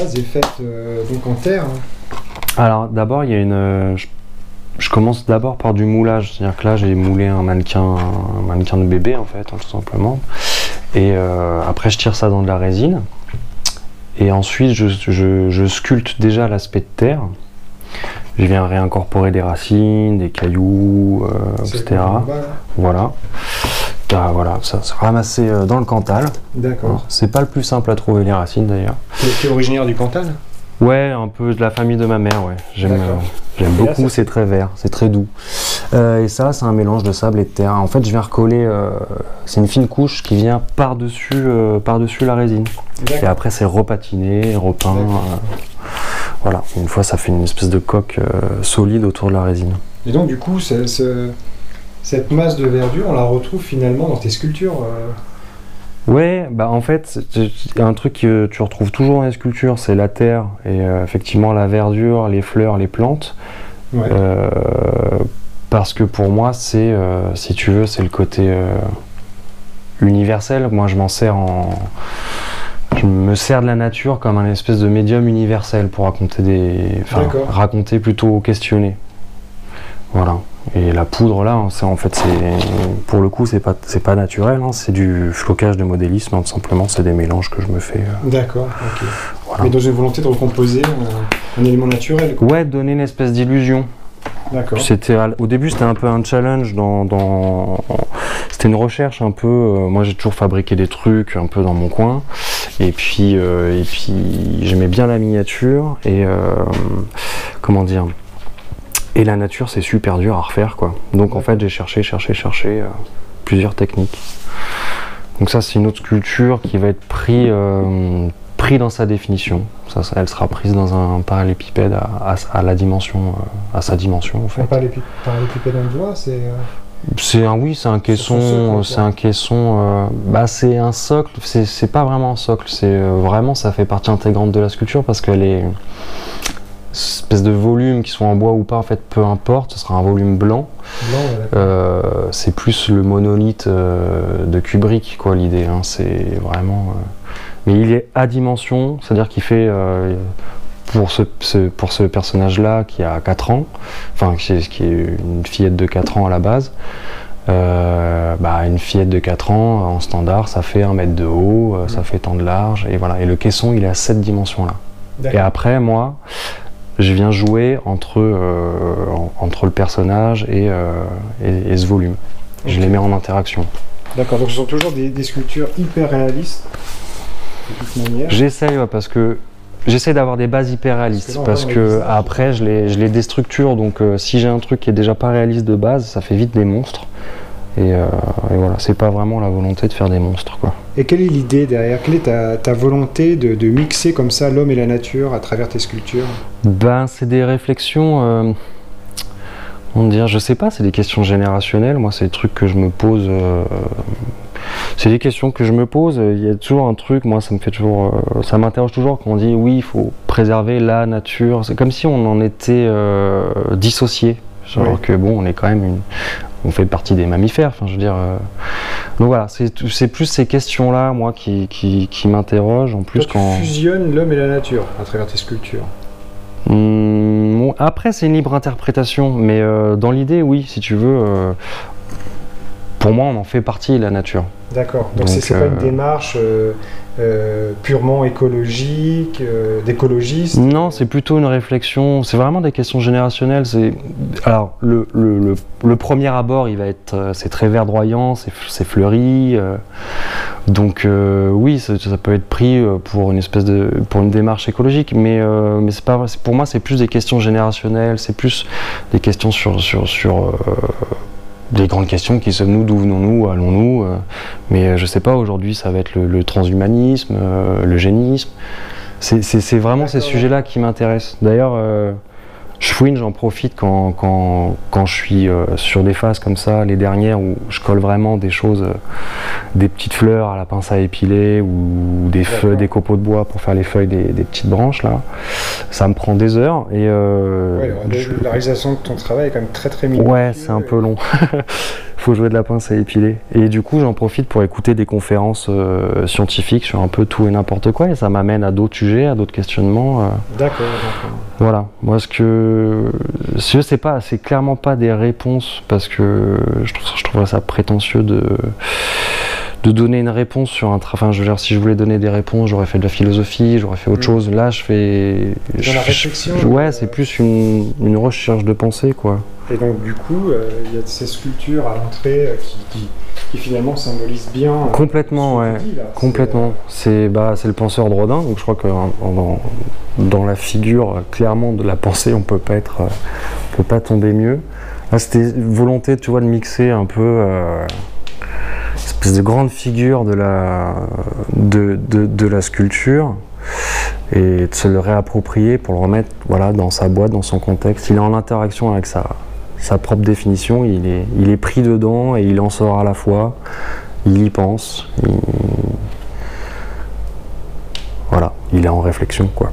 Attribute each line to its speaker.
Speaker 1: base est faite donc en terre. Hein.
Speaker 2: Alors d'abord, il y a une... je commence d'abord par du moulage, c'est-à-dire que là j'ai moulé un mannequin de bébé en fait, hein, tout simplement. Et après je tire ça dans de la résine. Et ensuite je sculpte déjà l'aspect de terre. Je viens réincorporer des racines, des cailloux, etc. Voilà. Bah, voilà, ça c'est ramassé dans le Cantal.
Speaker 1: D'accord.
Speaker 2: C'est pas le plus simple à trouver les racines d'ailleurs.
Speaker 1: Tu es originaire du Cantal?
Speaker 2: Ouais, un peu de la famille de ma mère, ouais. J'aime beaucoup, c'est très vert, c'est très doux. Et ça, c'est un mélange de sable et de terre. En fait, je viens recoller, c'est une fine couche qui vient par-dessus la résine. Et après, c'est repatiné, repeint. Voilà, une fois, ça fait une espèce de coque solide autour de la résine.
Speaker 1: Et donc, du coup, cette masse de verdure, on la retrouve finalement dans tes sculptures
Speaker 2: Ouais, bah en fait, un truc que tu retrouves toujours dans les sculptures, c'est la terre et effectivement la verdure, les fleurs, les plantes.
Speaker 1: Ouais.
Speaker 2: Parce que pour moi, c'est, si tu veux, c'est le côté universel. Moi, je me sers de la nature comme un espèce de médium universel pour raconter plutôt questionner. Voilà. Et la poudre là, pour le coup, c'est pas naturel, hein, c'est du flocage de modélisme, hein, tout simplement, c'est des mélanges que je me fais.
Speaker 1: D'accord, ok.
Speaker 2: Voilà.
Speaker 1: Mais dans une volonté de recomposer un élément naturel, quoi.
Speaker 2: Ouais, donner une espèce d'illusion.
Speaker 1: D'accord.
Speaker 2: Au début, c'était un peu un challenge c'était une recherche un peu. Moi, j'ai toujours fabriqué des trucs un peu dans mon coin. Et puis j'aimais bien la miniature et comment dire. Et la nature, c'est super dur à refaire, quoi. Donc en fait, j'ai cherché plusieurs techniques. Donc ça, c'est une autre sculpture qui va être pris dans sa définition. Elle sera prise dans un parallépipède à la dimension, à sa dimension, en fait.
Speaker 1: Un parallépipède en bois, c'est...
Speaker 2: C'est un caisson, c'est un socle, c'est pas vraiment un socle, vraiment, ça fait partie intégrante de la sculpture parce qu'elle est... espèce de volume, qui soit en bois ou pas, en fait, peu importe, ce sera un volume blanc. C'est plus le monolithe de Kubrick, quoi, l'idée. Hein, c'est vraiment. Mais il est à dimension, c'est-à-dire qu'il fait pour ce personnage-là qui a 4 ans, enfin qui est une fillette de 4 ans à la base. Une fillette de 4 ans en standard, ça fait 1 mètre de haut, ça fait tant de large, et voilà. Et le caisson, il est à cette dimension-là. Et après, moi, je viens jouer entre le personnage et ce volume. Okay. Je les mets en interaction.
Speaker 1: D'accord, donc ce sont toujours des sculptures hyper réalistes, de toute manière.
Speaker 2: J'essaye, parce que j'essaie d'avoir des bases hyper réalistes, parce que après je les déstructure, donc si j'ai un truc qui est déjà pas réaliste de base, ça fait vite des monstres. Et voilà, c'est pas vraiment la volonté de faire des monstres, quoi.
Speaker 1: Et quelle est l'idée derrière? Quelle est ta volonté de mixer comme ça l'homme et la nature à travers tes sculptures?
Speaker 2: C'est des réflexions, je sais pas, c'est des questions générationnelles. Moi, c'est des trucs que je me pose. C'est des questions que je me pose. Il y a toujours un truc, moi, ça m'interroge toujours quand on dit oui, il faut préserver la nature. C'est comme si on en était dissocié. Alors que bon, on est quand même on fait partie des mammifères, enfin je veux dire. Donc voilà, c'est plus ces questions-là, moi, qui m'interrogent. En plus,
Speaker 1: tu fusionnes l'homme et la nature à travers tes sculptures.
Speaker 2: Après, c'est une libre interprétation, mais dans l'idée, oui, si tu veux. Pour moi, on en fait partie, la nature.
Speaker 1: D'accord. Donc c'est pas une démarche purement écologique, d'écologiste?
Speaker 2: Non, c'est plutôt une réflexion. C'est vraiment des questions générationnelles. Alors, le premier abord, c'est très verdoyant, c'est fleuri. Donc oui, ça peut être pris pour une démarche écologique, mais c'est pas. Pour moi, c'est plus des questions générationnelles. C'est plus des questions sur des grandes questions qui sommes-nous, d'où venons-nous, allons-nous, mais je sais pas, aujourd'hui ça va être le transhumanisme, le génisme, c'est vraiment ces sujets-là qui m'intéressent. D'ailleurs, je fouine, j'en profite quand je suis sur des phases comme ça, les dernières où je colle vraiment des choses, des petites fleurs à la pince à épiler ou des copeaux de bois pour faire les feuilles des petites branches là. Ça me prend des heures et
Speaker 1: la réalisation de ton travail est quand même très minutieuse.
Speaker 2: Ouais, c'est un peu long. faut jouer de la pince à épiler. Et du coup, j'en profite pour écouter des conférences scientifiques sur un peu tout et n'importe quoi, et ça m'amène à d'autres sujets, à d'autres questionnements.
Speaker 1: D'accord.
Speaker 2: Voilà. Moi, c'est clairement pas des réponses, parce que je trouverais ça prétentieux de donner une réponse sur un enfin, je veux dire, si je voulais donner des réponses, j'aurais fait de la philosophie, j'aurais fait autre chose. Là, je fais...
Speaker 1: Dans la réflexion.
Speaker 2: Ouais, c'est plus une recherche de pensée, quoi.
Speaker 1: Et donc, du coup, il y a ces sculptures à l'entrée qui finalement symbolisent bien...
Speaker 2: Complètement, ouais.
Speaker 1: Dis, là.
Speaker 2: Complètement. C'est le penseur de Rodin, donc je crois que dans la figure, clairement, de la pensée, on peut pas tomber mieux. Là, c'était une volonté, tu vois, de mixer un peu... espèce de grande figure de la sculpture, et de se le réapproprier pour le remettre, voilà, dans sa boîte, dans son contexte. Il est en interaction avec sa propre définition, il est pris dedans et il en sort à la fois, il y pense, voilà, il est en réflexion, quoi.